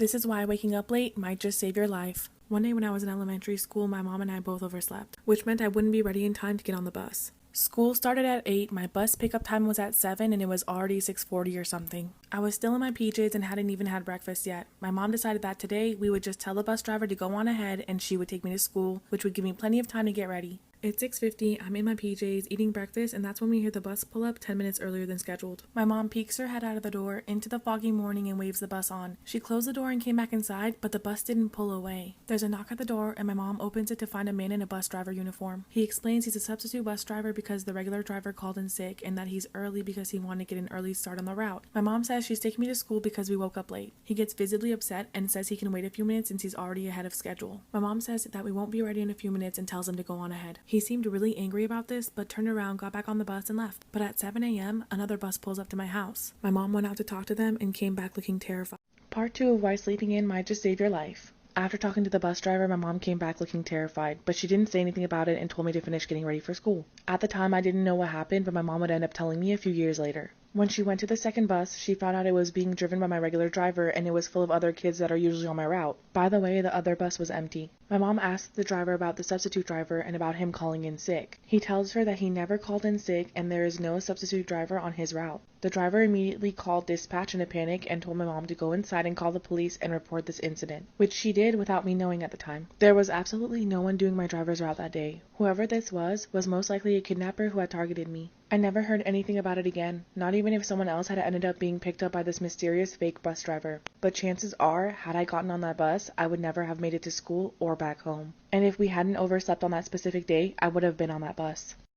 This is why waking up late might just save your life. One day when I was in elementary school, my mom and I both overslept, which meant I wouldn't be ready in time to get on the bus. School started at 8, my bus pickup time was at 7, and it was already 6:40 or something. I was still in my PJs and hadn't even had breakfast yet. My mom decided that today we would just tell the bus driver to go on ahead and she would take me to school, which would give me plenty of time to get ready. It's 6:50, I'm in my PJs eating breakfast, and that's when we hear the bus pull up 10 minutes earlier than scheduled. My mom peeks her head out of the door into the foggy morning and waves the bus on. She closed the door and came back inside, but the bus didn't pull away. There's a knock at the door and my mom opens it to find a man in a bus driver uniform. He explains he's a substitute bus driver because the regular driver called in sick and that he's early because he wanted to get an early start on the route. My mom says she's taking me to school because we woke up late. He gets visibly upset and says he can wait a few minutes since he's already ahead of schedule. My mom says that we won't be ready in a few minutes and tells him to go on ahead. He seemed really angry about this, but turned around, got back on the bus and left. But at 7 a.m., another bus pulls up to my house. My mom went out to talk to them and came back looking terrified. Part 2 of why sleeping in might just save your life. After talking to the bus driver, my mom came back looking terrified, but she didn't say anything about it and told me to finish getting ready for school. At the time, I didn't know what happened, but my mom would end up telling me a few years later. When she went to the second bus, she found out it was being driven by my regular driver and it was full of other kids that are usually on my route. By the way, the other bus was empty. My mom asked the driver about the substitute driver and about him calling in sick. He tells her that he never called in sick and there is no substitute driver on his route. The driver immediately called dispatch in a panic and told my mom to go inside and call the police and report this incident, which she did without me knowing at the time. There was absolutely no one doing my driver's route that day. Whoever this was most likely a kidnapper who had targeted me. I never heard anything about it again, not even if someone else had ended up being picked up by this mysterious fake bus driver. But chances are, had I gotten on that bus, I would never have made it to school or back home. And if we hadn't overslept on that specific day, I would have been on that bus.